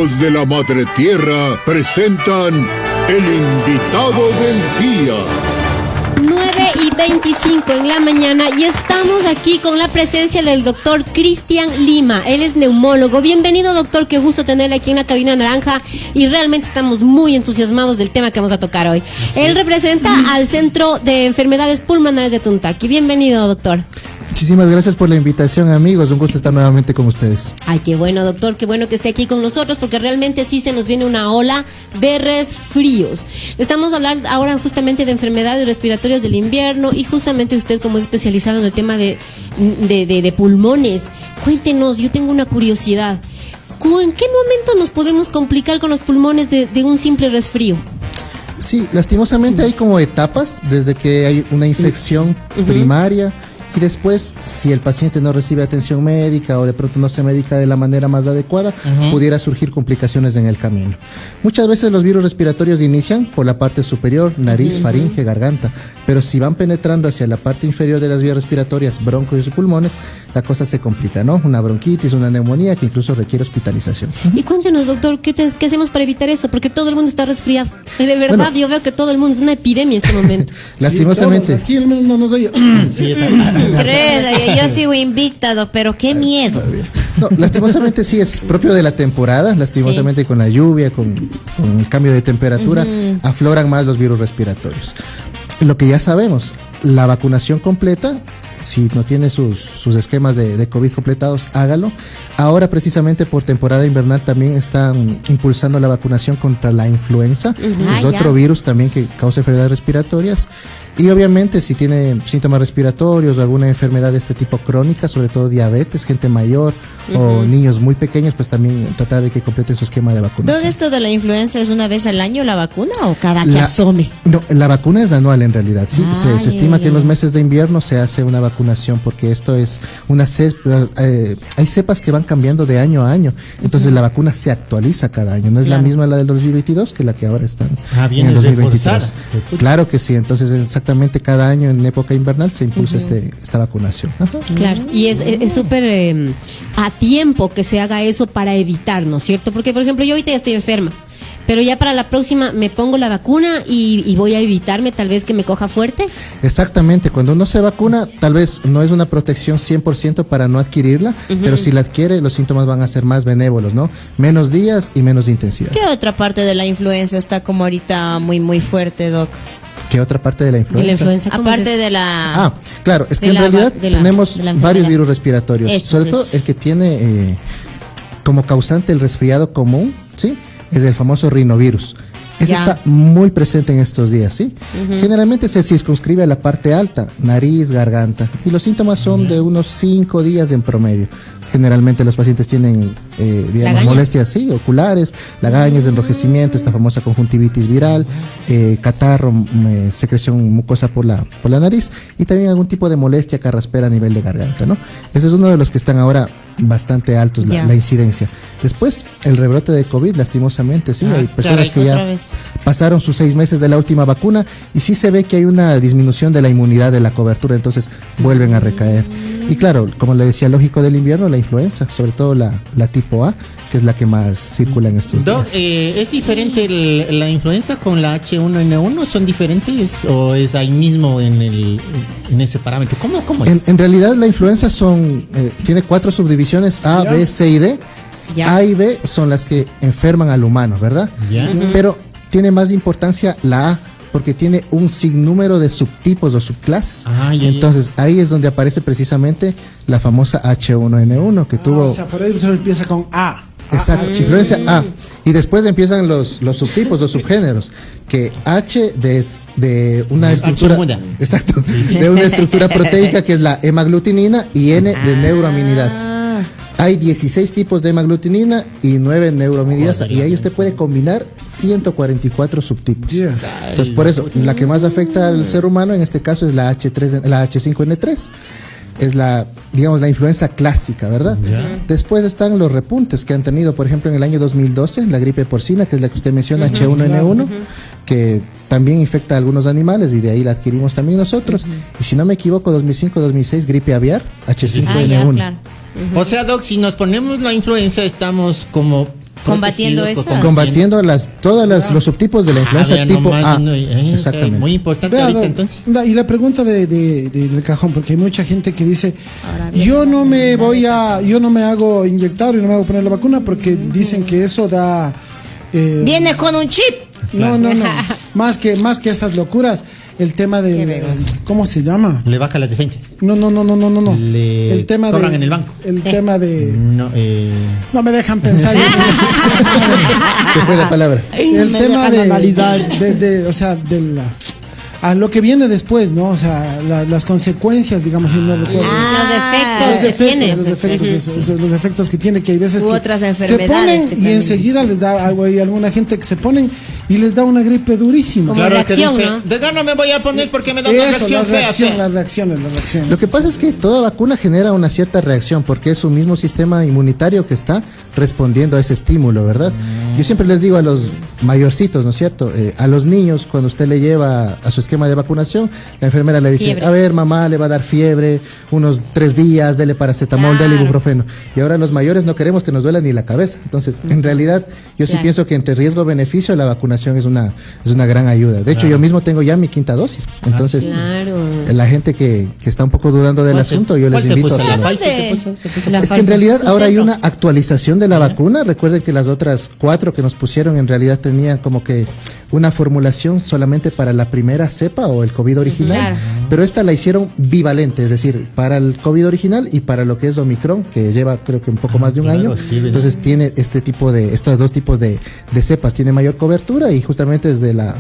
Hijos de la Madre Tierra presentan el invitado del día. 9:25 en la mañana y estamos aquí con la presencia del doctor Cristian Lima. Él es neumólogo. Bienvenido, doctor, qué gusto tenerle aquí en la cabina naranja y realmente estamos muy entusiasmados del tema que vamos a tocar hoy. Él representa al Centro de Enfermedades Pulmonares de Tuntaqui. Bienvenido, doctor. Muchísimas gracias por la invitación, amigos. Un gusto estar nuevamente con ustedes. Ay, qué bueno, doctor, qué bueno que esté aquí con nosotros, porque realmente sí se nos viene una ola de resfríos. Estamos a hablar ahora justamente de enfermedades respiratorias del invierno y justamente usted, como es especializado en el tema de pulmones, cuéntenos, yo tengo una curiosidad. ¿En qué momento nos podemos complicar con los pulmones de un simple resfrío? Sí, lastimosamente hay como etapas, desde que hay una infección primaria. Y después, si el paciente no recibe atención médica o de pronto no se medica de la manera más adecuada, pudiera surgir complicaciones en el camino. Muchas veces los virus respiratorios inician por la parte superior, nariz, faringe, garganta, pero si van penetrando hacia la parte inferior de las vías respiratorias, bronquios y pulmones, la cosa se complica, ¿no? Una bronquitis, una neumonía que incluso requiere hospitalización. Y cuéntenos, doctor, ¿qué hacemos para evitar eso? Porque todo el mundo está resfriado. De verdad, bueno, yo veo que todo el mundo es una epidemia en este momento. Lastimosamente. Sí, aquí al menos no nos oye. Sí, yo sigo invicta, pero qué miedo. No, lastimosamente sí es propio de la temporada, lastimosamente con la lluvia, con el cambio de temperatura, afloran más los virus respiratorios. Lo que ya sabemos, la vacunación completa, si no tiene sus esquemas de COVID completados, hágalo. Ahora precisamente por temporada invernal también están impulsando la vacunación contra la influenza, es otro virus también que causa enfermedades respiratorias. Y obviamente si tiene síntomas respiratorios o alguna enfermedad de este tipo crónica, sobre todo diabetes, gente mayor o niños muy pequeños, pues también tratar de que completen su esquema de vacunación. ¿Todo esto de la influenza es una vez al año la vacuna o cada que asome? No, la vacuna es anual en realidad, sí. Se estima que en los meses de invierno se hace una vacunación porque esto es una hay cepas que van cambiando de año a año, entonces la vacuna se actualiza cada año, no es la misma la del 2022 que la que ahora están en el 2023. Claro que sí, entonces exactamente cada año en época invernal se impulsa esta vacunación. Claro, y es súper a tiempo que se haga eso para evitar, ¿no es cierto? Porque, por ejemplo, yo ahorita ya estoy enferma, pero ya para la próxima me pongo la vacuna y voy a evitarme tal vez que me coja fuerte. Exactamente, cuando uno se vacuna, tal vez no es una protección 100% para no adquirirla, pero si la adquiere, los síntomas van a ser más benévolos, ¿no? Menos días y menos intensidad. ¿Qué otra parte de la influenza está como ahorita muy, muy fuerte, Doc? ¿Qué otra parte de la influenza? Aparte de la... claro, es que en realidad tenemos varios virus respiratorios, sobre todo el que tiene como causante el resfriado común, ¿sí? Es el famoso rinovirus. Ese está muy presente en estos días, ¿sí? Generalmente se circunscribe a la parte alta, nariz, garganta, y los síntomas son de unos 5 días en promedio. Generalmente los pacientes tienen, molestias oculares, lagañas, enrojecimiento, esta famosa conjuntivitis viral, catarro, secreción mucosa por la nariz y también algún tipo de molestia carraspera a nivel de garganta, ¿no? Ese es uno de los que están ahora bastante altos, la incidencia. Después, el rebrote de COVID, lastimosamente, sí, hay personas que ya pasaron sus 6 meses de la última vacuna y sí se ve que hay una disminución de la inmunidad de la cobertura, entonces vuelven a recaer. Y claro, como le decía, lógico del invierno, la influenza, sobre todo la tipo A, que es la que más circula en estos días. ¿Es diferente la influenza con la H1N1? ¿Son diferentes o es ahí mismo en ese parámetro? ¿Cómo es? En realidad la influenza tiene 4 subdivisiones, A, B, C y D. A y B son las que enferman al humano, ¿verdad? Pero tiene más importancia la A, porque tiene un sinnúmero de subtipos o subclases. Entonces, ahí es donde aparece precisamente la famosa H1N1 que tuvo... O sea, por ahí se empieza con A. Exacto, influencia A. Y después empiezan los subtipos o subgéneros, que H de una estructura... Exacto, de una estructura proteica que es la hemaglutinina y N de neuroaminidasa. Hay 16 tipos de hemaglutinina y 9 neuroaminidasa y ahí usted puede combinar 144 subtipos. Entonces por eso la que más afecta al ser humano en este caso es la H5N3. Es la influenza clásica, ¿verdad? Después están los repuntes que han tenido, por ejemplo, en el año 2012, la gripe porcina, que es la que usted menciona, H1N1, que también infecta a algunos animales y de ahí la adquirimos también nosotros. Y si no me equivoco, 2005-2006, gripe aviar, H5N1. O sea, Doc, si nos ponemos la influenza, estamos como combatiendo eso. Combatiendo los subtipos de la influenza tipo A. Exactamente. Muy importante ahorita entonces. Y la pregunta del cajón, porque hay mucha gente que dice, yo no me hago inyectar y no me hago poner la vacuna porque dicen que eso da... Viene con un chip. No. Más que esas locuras, el tema del... ¿Cómo se llama? Le baja las defensas. No. El tema cobran en el banco. El tema de... No me dejan pensar. ¿Qué fue la palabra? El tema de analizar. O sea, a lo que viene después, ¿no? O sea, las consecuencias, digamos, si no recuerdo. Los efectos que tiene, que hay veces que otras se enfermedades ponen y enseguida les da algo, hay alguna gente que se ponen y les da una gripe durísima. Claro, reacción, que dice, ¿no? de gano me voy a poner porque me da una reacción fea. Las reacciones. Lo que pasa es que toda vacuna genera una cierta reacción porque es un mismo sistema inmunitario que está respondiendo a ese estímulo, ¿verdad? Yo siempre les digo a los mayorcitos, ¿no es cierto? A los niños, cuando usted le lleva a su esquema de vacunación, la enfermera le dice, a ver, mamá, le va a dar fiebre, unos 3 días, dele paracetamol, dele ibuprofeno. Y ahora los mayores no queremos que nos duela ni la cabeza. Entonces, en realidad, yo sí pienso que entre riesgo-beneficio la vacunación es una gran ayuda. De hecho, yo mismo tengo ya mi 5ª dosis. Entonces, la gente que está un poco dudando del asunto, yo les invito a... Es que en realidad ahora hay una actualización de la vacuna. Recuerden que las otras 4 que nos pusieron en realidad tenían como que una formulación solamente para la primera cepa o el COVID original, pero esta la hicieron bivalente, es decir, para el COVID original y para lo que es Omicron, que lleva creo que un poco más de un año. Entonces tiene estos 2 tipos de cepas, tiene mayor cobertura y justamente es de la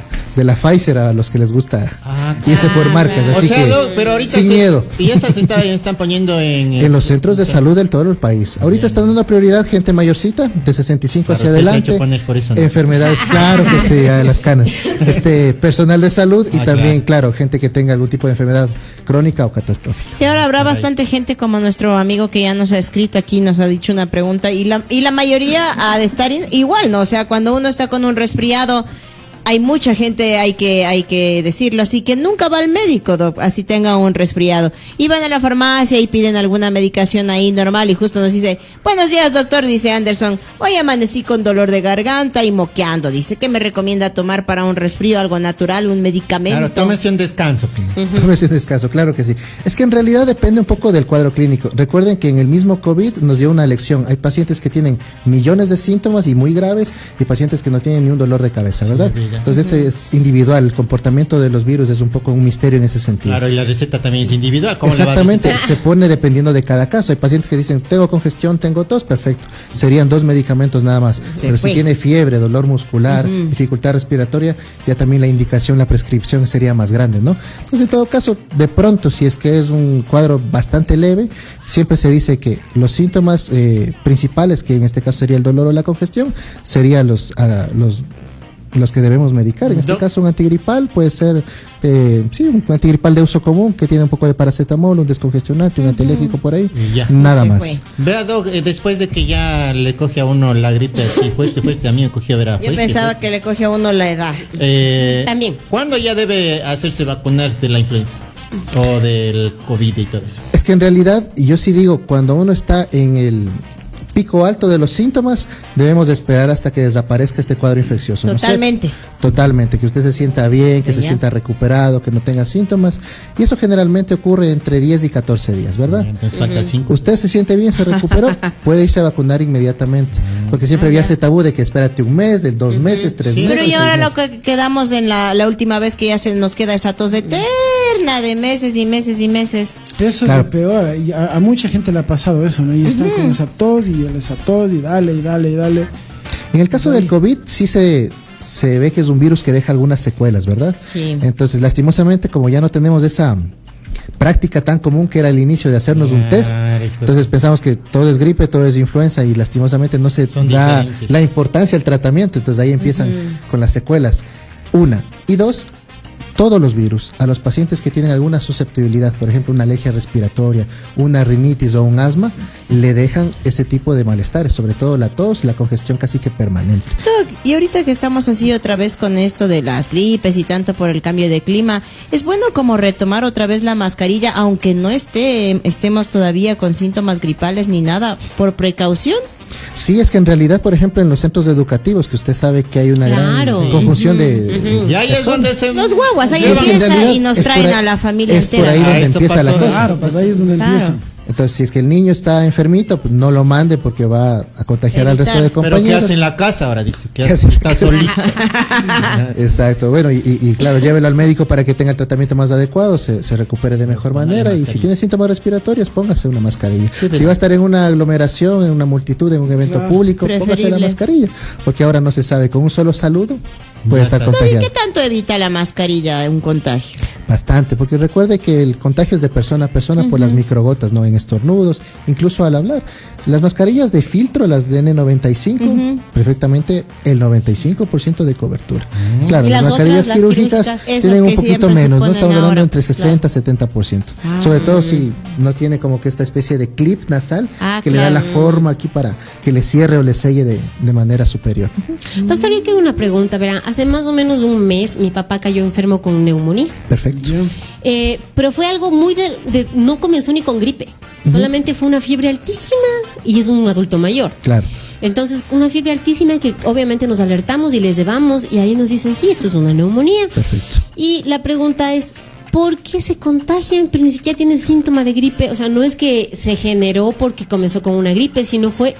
Pfizer a los que les gusta irse por marcas, así pero ahorita sin miedo. Y esas están poniendo en los centros de salud en todo el país. Ahorita están dando prioridad gente mayorcita de 65 hacia adelante, por eso, ¿no? enfermedades, claro que sí, a las canas, personal de salud y también, claro, gente que tenga algún tipo de enfermedad crónica o catastrófica. Y ahora habrá bastante gente como nuestro amigo que ya nos ha escrito aquí, nos ha dicho una pregunta y la mayoría ha de estar igual, ¿no? O sea, cuando uno está con un resfriado, hay mucha gente, hay que decirlo así, que nunca va al médico, doc, así tenga un resfriado. Y van a la farmacia y piden alguna medicación ahí normal y justo nos dice, buenos días, doctor, dice Anderson, hoy amanecí con dolor de garganta y moqueando, dice, ¿qué me recomienda tomar para un resfrío, algo natural, un medicamento? Claro, tómese un descanso. Tómese un descanso, claro que sí. Es que en realidad depende un poco del cuadro clínico. Recuerden que en el mismo COVID nos dio una lección. Hay pacientes que tienen millones de síntomas y muy graves y pacientes que no tienen ni un dolor de cabeza, ¿verdad? Entonces es individual, el comportamiento de los virus es un poco un misterio en ese sentido. Claro, y la receta también es individual. ¿Cómo exactamente, se pone dependiendo de cada caso. Hay pacientes que dicen, tengo congestión, tengo tos, perfecto. Serían 2 medicamentos nada más. Pero si tiene fiebre, dolor muscular, dificultad respiratoria, ya también la indicación, la prescripción sería más grande, ¿no? Entonces, en todo caso, de pronto, si es que es un cuadro bastante leve, siempre se dice que los síntomas principales, que en este caso sería el dolor o la congestión, serían los que debemos medicar. En este caso un antigripal puede ser un antigripal de uso común que tiene un poco de paracetamol, un descongestionante, un antialérgico por ahí, nada más. Vea, Doc, después de que ya le coge a uno la gripe así fuerte, a mí me cogió Yo pensaba que le coge a uno la edad. También. ¿Cuándo ya debe hacerse vacunar de la influenza? O del COVID y todo eso. Es que en realidad, yo sí digo, cuando uno está en el pico alto de los síntomas, debemos de esperar hasta que desaparezca este cuadro infeccioso. Totalmente. ¿No? Totalmente, que usted se sienta bien, que se sienta recuperado, que no tenga síntomas. Y eso generalmente ocurre entre 10 y 14 días, ¿verdad? Entonces falta 5. Usted se siente bien, se recuperó, puede irse a vacunar inmediatamente. Porque siempre había ese tabú de que espérate un mes, de 2 meses, 3 meses. Pero y ahora lo que quedamos en la última vez que ya se nos queda esa tos eterna de meses y meses y meses. Eso es lo peor. Y a mucha gente le ha pasado eso, ¿no? Y están con esa tos y esa tos y dale. En el caso del COVID sí se ve que es un virus que deja algunas secuelas, ¿verdad? Sí. Entonces, lastimosamente, como ya no tenemos esa práctica tan común que era el inicio de hacernos un test, entonces pensamos que todo es gripe, todo es influenza y lastimosamente no se da la importancia al tratamiento, entonces ahí empiezan con las secuelas. 1 y 2, todos los virus, a los pacientes que tienen alguna susceptibilidad, por ejemplo una alergia respiratoria, una rinitis o un asma, le dejan ese tipo de malestares, sobre todo la tos, la congestión casi que permanente. Y ahorita que estamos así otra vez con esto de las gripes y tanto por el cambio de clima, es bueno como retomar otra vez la mascarilla, aunque no estemos todavía con síntomas gripales ni nada, por precaución. Sí, es que en realidad, por ejemplo, en los centros educativos, que usted sabe que hay una gran conjunción de y ahí es donde se los guaguas, ahí empieza y nos traen a la familia entera. Es por ahí donde empieza la cosa. Claro, pues ahí es donde empieza. Entonces, si es que el niño está enfermito, pues no lo mande porque va a contagiar al resto de compañeros. Pero ¿qué hace en la casa ahora? Dice que está solito. Exacto, bueno, y claro, llévelo al médico para que tenga el tratamiento más adecuado, se recupere de mejor manera, y si tiene síntomas respiratorios, póngase una mascarilla. Si va a estar en una aglomeración, en una multitud, en un evento público, póngase la mascarilla, porque ahora no se sabe, con un solo saludo puede estar contagiado. ¿Y qué tanto evita la mascarilla un contagio? Bastante, porque recuerde que el contagio es de persona a persona por las microgotas, no en estornudos, incluso al hablar. Las mascarillas de filtro, las de N95, perfectamente el 95% de cobertura. Claro, las mascarillas quirúrgicas tienen un poquito menos, no estamos hablando entre 60 y 70%. Sobre todo si no tiene como que esta especie de clip nasal que le da la forma aquí para que le cierre o le selle de manera superior. Doctor, yo tengo una pregunta, verán, hace más o menos un mes mi papá cayó enfermo con neumonía. Perfecto. Pero fue algo muy no comenzó ni con gripe, solamente fue una fiebre altísima y es un adulto mayor. Claro. Entonces, una fiebre altísima que obviamente nos alertamos y les llevamos y ahí nos dicen, sí, esto es una neumonía. Perfecto. Y la pregunta es, ¿por qué se contagian pero ni siquiera tienen síntoma de gripe? O sea, no es que se generó porque comenzó con una gripe, sino fue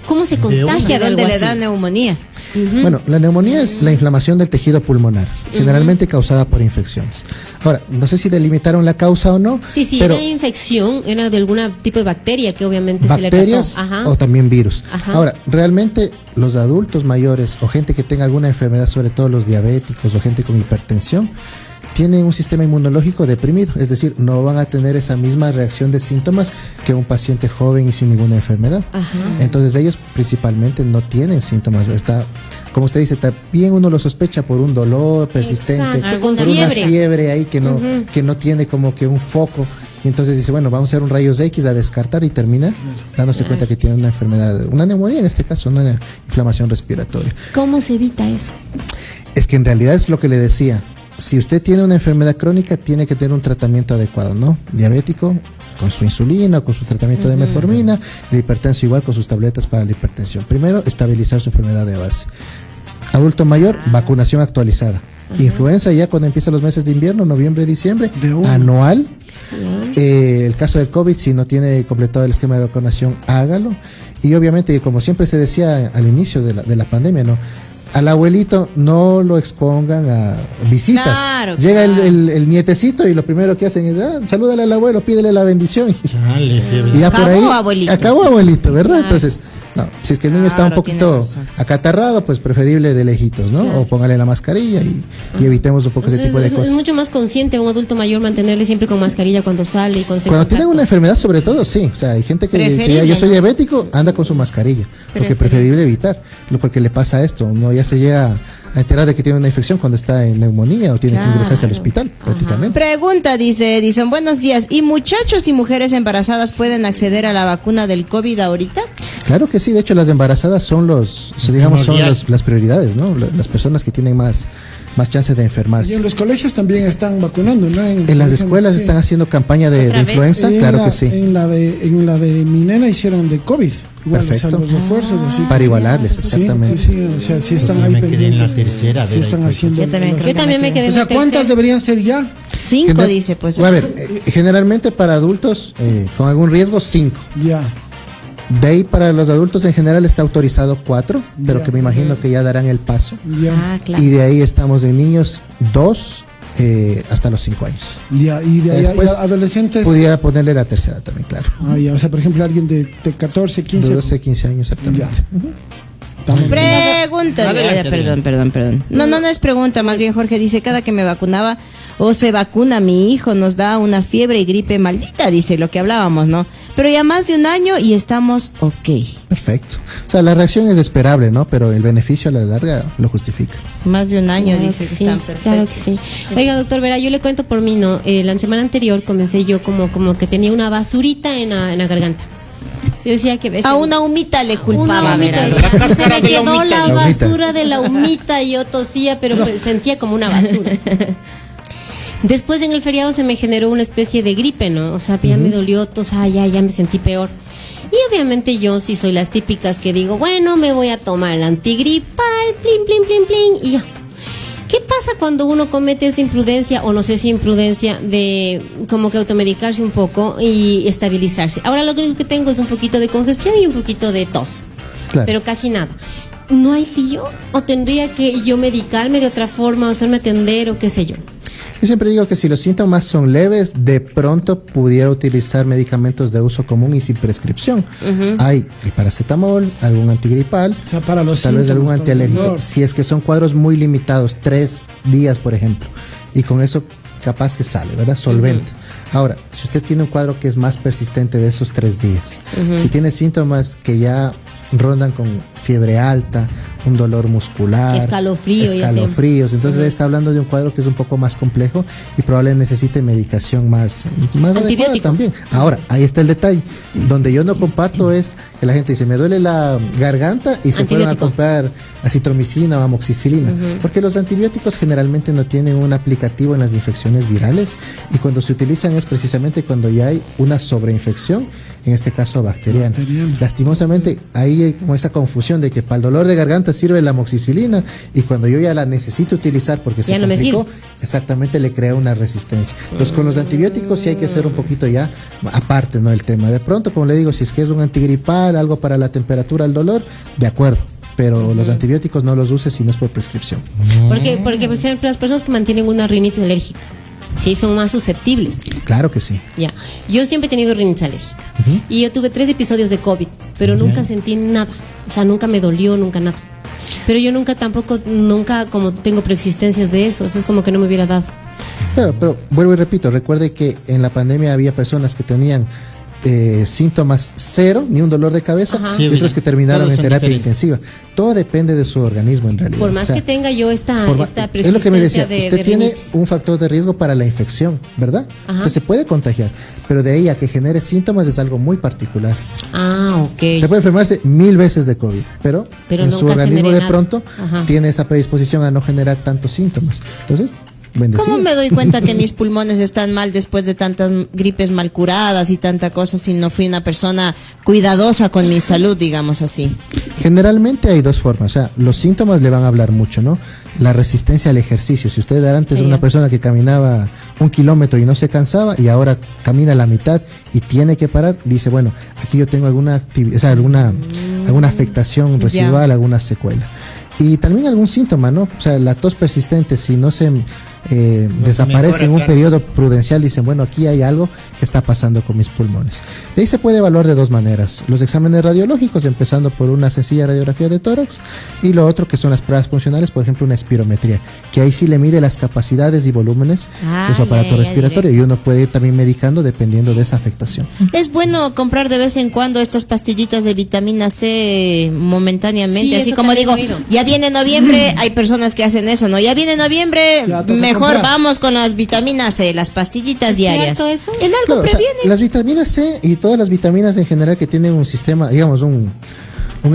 cómo se contagia de algo ¿Dónde así? le da neumonía? Bueno, la neumonía es la inflamación del tejido pulmonar, generalmente causada por infecciones. Ahora, no sé si delimitaron la causa o no. Sí, pero era infección, era de algún tipo de bacteria que obviamente bacterias se le trató. O también virus. Ahora, realmente los adultos mayores o gente que tenga alguna enfermedad, sobre todo los diabéticos o gente con hipertensión, tienen un sistema inmunológico deprimido, es decir, no van a tener esa misma reacción de síntomas que un paciente joven y sin ninguna enfermedad. Entonces ellos principalmente no tienen síntomas. Está, como usted dice, también uno lo sospecha por un dolor persistente, por una fiebre ahí que no tiene como que un foco. Y entonces dice, bueno, vamos a hacer un rayos X a descartar y termina dándose cuenta que tiene una enfermedad, una neumonía en este caso, una inflamación respiratoria. ¿Cómo se evita eso? Es que en realidad es lo que le decía. Si usted tiene una enfermedad crónica, tiene que tener un tratamiento adecuado, ¿no? Diabético, con su insulina, con su tratamiento de metformina, el hipertenso igual con sus tabletas para la hipertensión. Primero, estabilizar su enfermedad de base. Adulto mayor, vacunación actualizada. Influenza ya cuando empiezan los meses de invierno, noviembre, diciembre, anual. El caso del COVID, si no tiene completado el esquema de vacunación, hágalo. Y obviamente, como siempre se decía al inicio de la pandemia, ¿no? Al abuelito no lo expongan a visitas. Claro, llega el nietecito y lo primero que hacen es salúdale al abuelo, pídele la bendición. Y ya por ahí acabó abuelito, ¿verdad? Entonces, no, si es que el niño está un poquito acatarrado, pues preferible de lejitos, ¿no? O póngale la mascarilla y evitemos un poco ese tipo de cosas. Es mucho más consciente a un adulto mayor mantenerle siempre con mascarilla cuando sale y cuando tienen una enfermedad, sobre todo, sí. O sea, hay gente que dice, yo soy diabético, anda con su mascarilla. Porque preferible evitar, porque le pasa esto. Uno ya se llega a enterar de que tiene una infección cuando está en neumonía o tiene que ingresarse al hospital, prácticamente. Pregunta, dicen, buenos días, ¿y muchachos y mujeres embarazadas pueden acceder a la vacuna del COVID ahorita? Claro que sí, de hecho las embarazadas son las prioridades, ¿no? Las personas que tienen más chances de enfermarse. Y en los colegios también están vacunando, ¿no? En las escuelas están haciendo campaña de influenza, claro que sí. En la de mi nena hicieron de COVID. Igual, perfecto. Los refuerzos, así, para igualarles, exactamente. Sí, o sea, si están ahí pendientes. En la tercera, si están haciendo. Yo también me quedé. O sea, ¿cuántas deberían ser ya? 5, dice, pues. A ver, generalmente para adultos con algún riesgo, 5. Ya. De ahí para los adultos en general está autorizado 4, pero que me imagino que ya darán el paso. Claro. Y de ahí estamos en niños 2 hasta los 5 años. Ya, y de ahí después adolescentes. Pudiera ponerle la tercera también, claro. O sea, por ejemplo, alguien de 14, 15. De 12, 15 años, exactamente. Pregunta. Perdón. No es pregunta, más bien Jorge dice, cada que me vacunaba o se vacuna mi hijo nos da una fiebre y gripe maldita, dice lo que hablábamos, ¿no? Pero ya más de un año y estamos ok. Perfecto. O sea, la reacción es esperable, ¿no? Pero el beneficio a la larga lo justifica. Más de un año, dice que sí, están perfectos. Claro que sí. Oiga, doctor Vera, yo le cuento por mí, ¿no? La semana anterior comencé yo como que tenía una basurita en la garganta. Sí, decía que a una humita le culpaba, Vera. Se me quedó la basura de la humita y yo tosía, pero sentía como una basura. Después en el feriado se me generó una especie de gripe, ¿no? O sea, ya me dolió tos, ya me sentí peor. Y obviamente yo sí soy las típicas que digo, bueno, me voy a tomar el antigripal, plin, plin, plin, plin, y ya. ¿Qué pasa cuando uno comete esta imprudencia, o no sé si imprudencia, de como que automedicarse un poco y estabilizarse? Ahora lo único que tengo es un poquito de congestión y un poquito de tos, claro, pero casi nada. ¿No hay lío? ¿O tendría que yo medicarme de otra forma o hacerme atender o qué sé yo? Yo siempre digo que si los síntomas son leves, de pronto pudiera utilizar medicamentos de uso común y sin prescripción. Hay el paracetamol, algún antigripal, o sea, para los tal vez algún antialérgico. Si es que son cuadros muy limitados, 3 días, por ejemplo, y con eso capaz que sale, ¿verdad? Solvente. Ahora, si usted tiene un cuadro que es más persistente de esos 3 días, si tiene síntomas que ya rondan con fiebre alta, un dolor muscular, escalofríos, entonces está hablando de un cuadro que es un poco más complejo y probablemente necesite medicación más adecuada también. Ahora, ahí está el detalle, donde yo no comparto es que la gente dice, me duele la garganta y se fueron a comprar acitromicina o amoxicilina, porque los antibióticos generalmente no tienen un aplicativo en las infecciones virales, y cuando se utilizan es precisamente cuando ya hay una sobreinfección, en este caso bacteriana. Lastimosamente, ahí hay como esa confusión de que para el dolor de garganta sirve la amoxicilina, y cuando yo ya la necesito utilizar porque se complicó, exactamente le crea una resistencia. Entonces con los antibióticos sí hay que ser un poquito ya aparte, ¿no? El tema. De pronto, como le digo, si es que es un antigripal, algo para la temperatura, el dolor, de acuerdo. Pero los antibióticos no los uses si no es por prescripción. Porque, por ejemplo, las personas que mantienen una rinitis alérgica, sí, son más susceptibles. Claro que sí. Ya. Yo siempre he tenido rinitis alérgica. Y yo tuve 3 episodios de COVID, pero nunca sentí nada. O sea, nunca me dolió, nunca nada. Pero yo nunca como tengo preexistencias de eso. Eso es como que no me hubiera dado. Claro, pero vuelvo y repito, recuerde que en la pandemia había personas que tenían síntomas cero, ni un dolor de cabeza, y otros que terminaron en terapia intensiva. Todo depende de su organismo en realidad. Por más que tenga yo esta es lo que me decía, usted tiene un factor de riesgo para la infección, ¿verdad? Entonces se puede contagiar, pero de ahí a que genere síntomas es algo muy particular. Ok. Se puede enfermarse 1000 veces de COVID, pero en su organismo de pronto tiene esa predisposición a no generar tantos síntomas. Entonces, bendecido. ¿Cómo me doy cuenta que mis pulmones están mal después de tantas gripes mal curadas y tanta cosa si no fui una persona cuidadosa con mi salud, digamos así? Generalmente hay 2 formas, o sea, los síntomas le van a hablar mucho, ¿no? La resistencia al ejercicio. Si usted era antes una persona que caminaba 1 kilómetro y no se cansaba, y ahora camina la mitad y tiene que parar, dice, bueno, aquí yo tengo alguna actividad, o sea, alguna afectación residual, alguna secuela. Y también algún síntoma, ¿no? O sea, la tos persistente, si no se desaparece en un periodo prudencial, dicen, bueno, aquí hay algo que está pasando con mis pulmones. De ahí se puede evaluar de 2 maneras: los exámenes radiológicos, empezando por una sencilla radiografía de tórax, y lo otro que son las pruebas funcionales, por ejemplo una espirometría, que ahí sí le mide las capacidades y volúmenes de su aparato respiratorio, y uno puede ir también medicando dependiendo de esa afectación. Es bueno comprar de vez en cuando estas pastillitas de vitamina C momentáneamente, así como digo, ya viene noviembre, hay personas que hacen eso, ¿no? Ya viene noviembre, mejor vamos con las vitaminas C, las pastillitas diarias. ¿Cierto eso? En algo previene. O sea, las vitaminas C y todas las vitaminas en general que tienen un sistema, digamos, un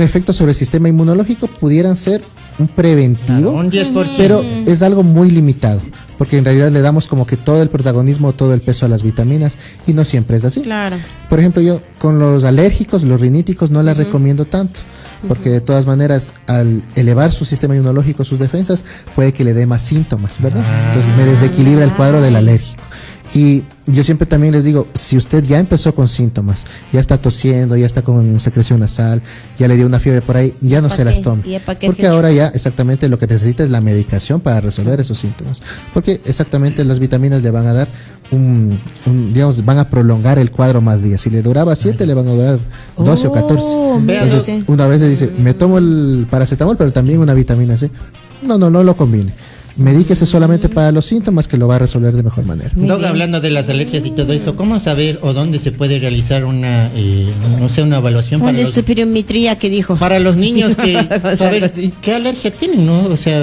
efecto sobre el sistema inmunológico, pudieran ser un preventivo, un 10%. Pero es algo muy limitado, porque en realidad le damos como que todo el protagonismo, todo el peso a las vitaminas, y no siempre es así. Claro. Por ejemplo, yo con los alérgicos, los riníticos, no las recomiendo tanto, porque de todas maneras, al elevar su sistema inmunológico, sus defensas, puede que le dé más síntomas, ¿verdad? Entonces me desequilibra el cuadro del alérgico. Y yo siempre también les digo, si usted ya empezó con síntomas, ya está tosiendo, ya está con secreción nasal, ya le dio una fiebre por ahí, ya no se las tome. Porque ahora ya exactamente lo que necesita es la medicación para resolver esos síntomas. Porque exactamente las vitaminas le van a dar digamos, van a prolongar el cuadro más días. Si le duraba 7, le van a durar 12 o 14. Entonces, una vez le dice, me tomo el paracetamol, pero también una vitamina C. No lo combine. Medíquese solamente para los síntomas, que lo va a resolver de mejor manera. Doc, hablando de las alergias y todo eso, ¿cómo saber o dónde se puede realizar una evaluación para los, espirometría que dijo? Para los niños, que saber qué alergia tienen, ¿no? O sea,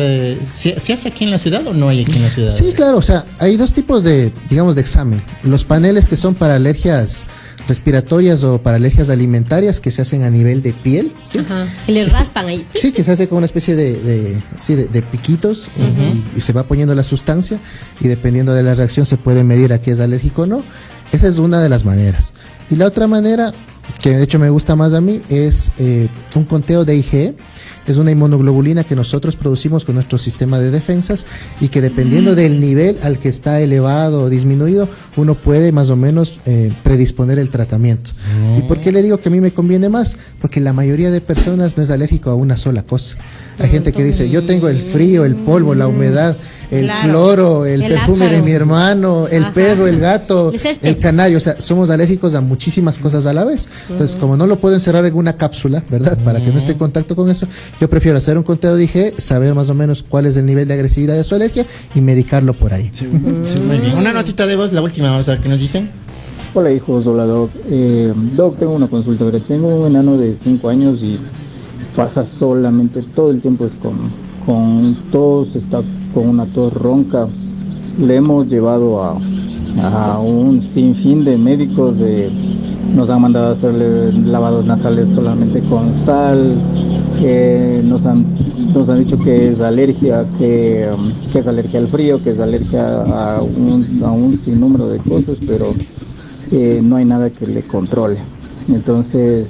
¿se hace aquí en la ciudad o no hay aquí en la ciudad? Sí, claro, o sea, hay 2 tipos de examen. Los paneles que son para alergias respiratorias o para alergias alimentarias, que se hacen a nivel de piel, ¿sí? Que le raspan ahí. Sí, que se hace con una especie de piquitos, y se va poniendo la sustancia, y dependiendo de la reacción se puede medir a qué es alérgico o no. Esa es una de las maneras. Y la otra manera que de hecho me gusta más a mí, es un conteo de IgE. Es una inmunoglobulina que nosotros producimos con nuestro sistema de defensas y que dependiendo del nivel al que está elevado o disminuido, uno puede más o menos predisponer el tratamiento. ¿Y por qué le digo que a mí me conviene más? Porque la mayoría de personas no es alérgico a una sola cosa. Hay gente que dice, yo tengo el frío, el polvo, la humedad, el cloro, el perfume ácaro de mi hermano, el perro, el gato, el canario. O sea, somos alérgicos a muchísimas cosas a la vez. Entonces, como no lo puedo encerrar en una cápsula, ¿verdad? Para que no esté en contacto con eso, yo prefiero hacer un conteo de IgE, saber más o menos cuál es el nivel de agresividad de su alergia y medicarlo por ahí. Sí, muy bien. Una notita de voz, la última, vamos a ver qué nos dicen. Hola hijos, hola Doc. Doc, tengo una consulta. Tengo un enano de 5 años y pasa solamente todo el tiempo es con tos, está con una tos ronca. Le hemos llevado a un sinfín de médicos, nos han mandado a hacerle lavados nasales solamente con sal, nos han dicho que es alergia, que es alergia al frío, que es alergia a un sinnúmero de cosas, pero no hay nada que le controle. Entonces,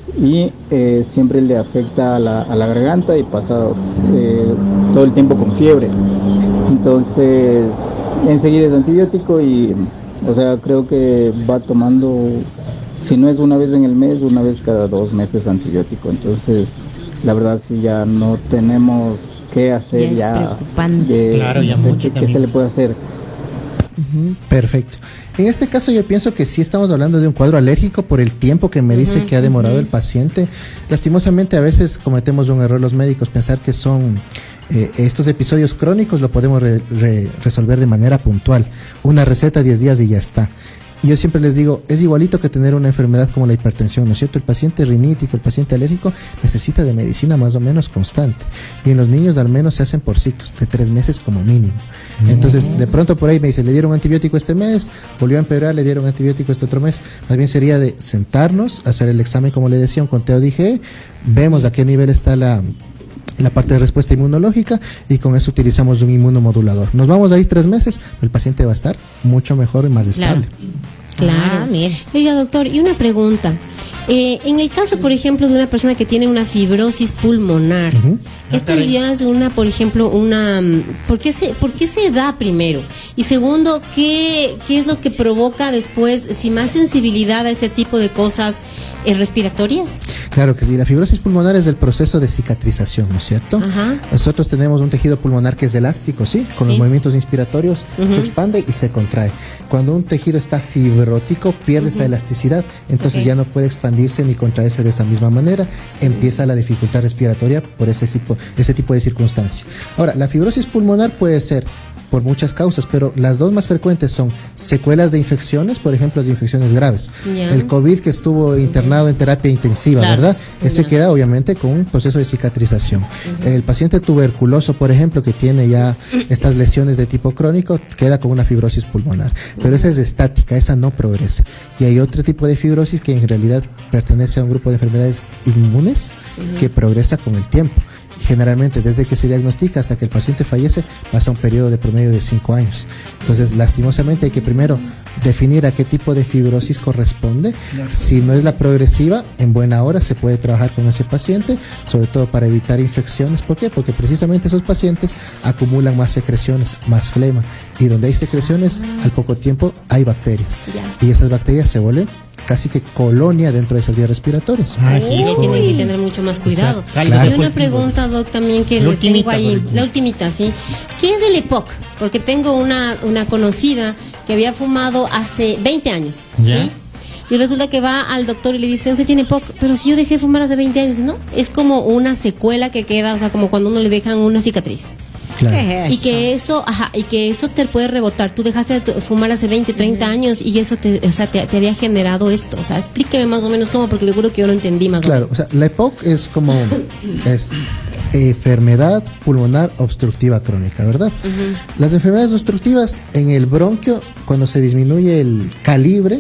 siempre le afecta a la garganta y pasa todo el tiempo con fiebre. Entonces, enseguida es antibiótico y, o sea, creo que va tomando, si no es una vez en el mes, una vez cada 2 meses antibiótico. Entonces, la verdad sí ya no tenemos qué hacer, ya es preocupante. Claro, ya mucho ¿qué se le puede hacer? Perfecto. En este caso yo pienso que sí estamos hablando de un cuadro alérgico por el tiempo que me dice que ha demorado el paciente. Lastimosamente a veces cometemos un error los médicos, pensar que son estos episodios crónicos lo podemos resolver de manera puntual. Una receta 10 días y ya está. Y yo siempre les digo, es igualito que tener una enfermedad como la hipertensión, ¿no es cierto? El paciente rinítico, el paciente alérgico necesita de medicina más o menos constante. Y en los niños al menos se hacen por ciclos, de 3 meses como mínimo. Entonces, de pronto por ahí me dice, le dieron antibiótico este mes, volvió a empeorar, le dieron antibiótico este otro mes. Más bien sería de sentarnos, hacer el examen, como le decía, un conteo de IgE, vemos a qué nivel está la parte de respuesta inmunológica y con eso utilizamos un inmunomodulador. Nos vamos a ir 3 meses, el paciente va a estar mucho mejor y más estable. Claro. Mire. Oiga, doctor, y una pregunta. En el caso, por ejemplo, de una persona que tiene una fibrosis pulmonar, esto ya es por ejemplo, ¿por qué se da primero? Y segundo, ¿qué es lo que provoca después, si más sensibilidad a este tipo de cosas respiratorias? Claro que sí, la fibrosis pulmonar es el proceso de cicatrización, ¿no es cierto? Nosotros tenemos un tejido pulmonar que es elástico, ¿sí? Con los movimientos inspiratorios se expande y se contrae. Cuando un tejido está fibrótico, pierde esa elasticidad, entonces ya no puede expandirse ni contraerse de esa misma manera, empieza la dificultad respiratoria por ese tipo de circunstancia. Ahora, la fibrosis pulmonar puede ser por muchas causas, pero las 2 más frecuentes son secuelas de infecciones, por ejemplo, las infecciones graves. El COVID que estuvo internado en terapia intensiva, ¿verdad? Ese queda obviamente con un proceso de cicatrización. El paciente tuberculoso, por ejemplo, que tiene ya estas lesiones de tipo crónico, queda con una fibrosis pulmonar, pero esa es estática, esa no progresa. Y hay otro tipo de fibrosis que en realidad pertenece a un grupo de enfermedades inmunes que progresa con el tiempo. Generalmente desde que se diagnostica hasta que el paciente fallece pasa un periodo de promedio de 5 años. Entonces, lastimosamente hay que primero definir a qué tipo de fibrosis corresponde. Si no es la progresiva, en buena hora se puede trabajar con ese paciente, sobre todo para evitar infecciones. ¿Por qué? Porque precisamente esos pacientes acumulan más secreciones, más flema, y donde hay secreciones, al poco tiempo hay bacterias. Y esas bacterias se vuelven casi que colonia dentro de esas vías respiratorias. Ya tienen que tener mucho más cuidado. Y una pregunta, Doc, también que le tengo ahí, la ultimita, ¿sí? ¿Qué es el EPOC? Porque tengo una conocida que había fumado hace 20 años, ¿sí? Y resulta que va al doctor y le dice, usted tiene EPOC, pero si yo dejé de fumar hace 20 años, ¿no? Es como una secuela que queda, o sea, como cuando uno le dejan una cicatriz. Claro. Y que eso te puede rebotar. Tú dejaste de fumar hace 20, 30 años y eso te había generado esto. O sea, explíqueme más o menos cómo, porque le juro que yo no entendí más o menos. Claro, o sea, la EPOC es como enfermedad pulmonar obstructiva crónica, ¿verdad? Las enfermedades obstructivas en el bronquio, cuando se disminuye el calibre,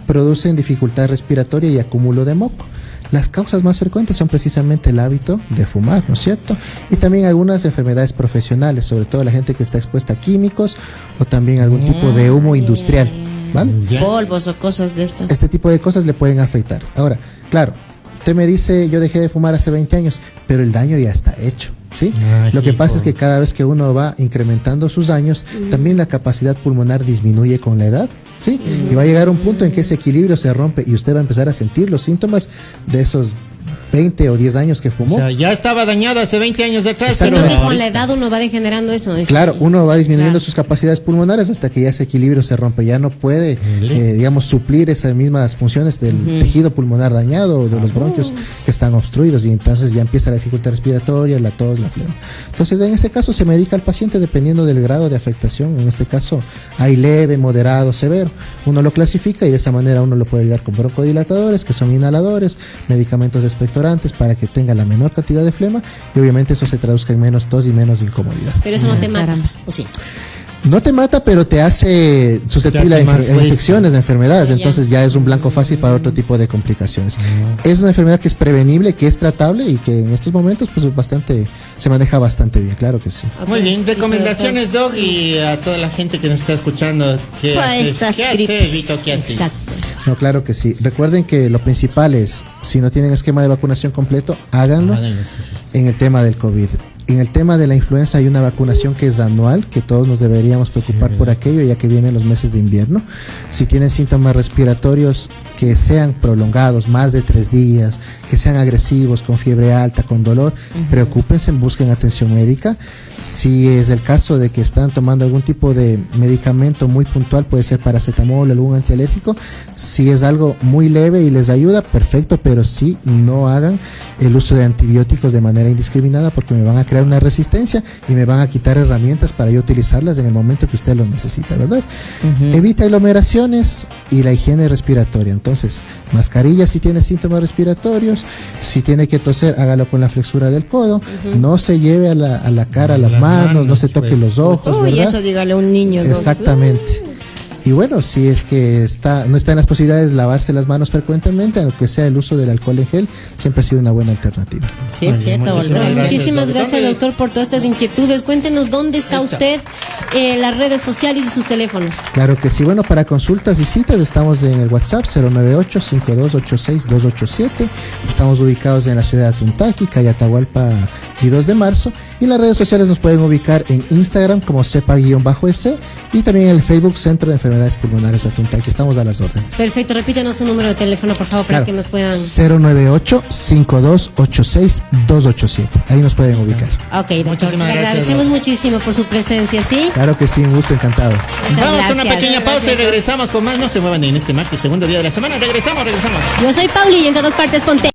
producen dificultad respiratoria y acúmulo de moco. Las causas más frecuentes son precisamente el hábito de fumar, ¿no es cierto? Y también algunas enfermedades profesionales, sobre todo la gente que está expuesta a químicos o también algún tipo de humo industrial. ¿vale? Polvos o cosas de estas. Este tipo de cosas le pueden afectar. Ahora, claro, usted me dice, yo dejé de fumar hace 20 años, pero el daño ya está hecho, ¿sí? Lo que pasa es que cada vez que uno va incrementando sus años, también la capacidad pulmonar disminuye con la edad, ¿sí? Y va a llegar un punto en que ese equilibrio se rompe y usted va a empezar a sentir los síntomas de esos 20 o 10 años que fumó. O sea, ya estaba dañado hace 20 años atrás. Sino que con la edad uno va degenerando eso. Claro, uno va disminuyendo sus capacidades pulmonares hasta que ya ese equilibrio se rompe. Ya no puede, digamos, suplir esas mismas funciones del tejido pulmonar dañado o de los bronquios que están obstruidos. Y entonces ya empieza la dificultad respiratoria, la tos, la flema. Entonces, en ese caso, se medica al paciente dependiendo del grado de afectación. En este caso, hay leve, moderado, severo. Uno lo clasifica y de esa manera uno lo puede ayudar con broncodilatadores, que son inhaladores, medicamentos expectorantes para que tenga la menor cantidad de flema y obviamente eso se traduzca en menos tos y menos incomodidad. Pero eso no te mata, ¿o sí? No te mata, pero te hace susceptible a infecciones, de enfermedades. Entonces ya es un blanco fácil para otro tipo de complicaciones. Es una enfermedad que es prevenible, que es tratable y que en estos momentos pues se maneja bastante bien, claro que sí. Muy bien, recomendaciones, Doc, y a toda la gente que nos está escuchando. ¿Qué haces, Vito? ¿Qué haces? Exacto. No, claro que sí. Recuerden que lo principal es, si no tienen esquema de vacunación completo, háganlo en el tema del COVID. En el tema de la influenza hay una vacunación que es anual, que todos nos deberíamos preocupar por aquello, ya que vienen los meses de invierno. Si tienen síntomas respiratorios que sean prolongados, más de 3 días, que sean agresivos, con fiebre alta, con dolor, preocúpense, busquen atención médica. Si es el caso de que están tomando algún tipo de medicamento muy puntual, puede ser paracetamol o algún antialérgico, si es algo muy leve y les ayuda, perfecto, pero sí no hagan el uso de antibióticos de manera indiscriminada porque me van a crear una resistencia y me van a quitar herramientas para yo utilizarlas en el momento que usted lo necesita, ¿verdad? Evita aglomeraciones y la higiene respiratoria. Entonces, mascarilla si tiene síntomas respiratorios, si tiene que toser, hágalo con la flexura del codo, no se lleve a la cara, a las manos, no se toque los ojos. Uy, eso dígale a un niño. Exactamente. Y bueno, si es que no está en las posibilidades de lavarse las manos frecuentemente, aunque sea el uso del alcohol en gel, siempre ha sido una buena alternativa. Sí, es cierto. Muchísimas gracias, doctor, por todas estas inquietudes. Cuéntenos dónde está usted, las redes sociales y sus teléfonos. Claro que sí. Bueno, para consultas y citas estamos en el WhatsApp 098-5286-287. Estamos ubicados en la ciudad de Atuntaqui, calle Atahualpa y 2 de marzo. Y en las redes sociales nos pueden ubicar en Instagram como cepa_s y también en el Facebook Centro de Enfermedades Pulmonares Atuntaqui. Estamos a las órdenes. Perfecto, repítanos su número de teléfono, por favor, para que nos puedan... 098-5286-287. Ahí nos pueden ubicar. Ok, doctor. Le agradecemos muchísimo por su presencia, ¿sí? Claro que sí, un gusto, encantado. Vamos a una pequeña pausa y regresamos con más. No se muevan en este martes, segundo día de la semana. Regresamos. Yo soy Pauli y en todas partes ponte.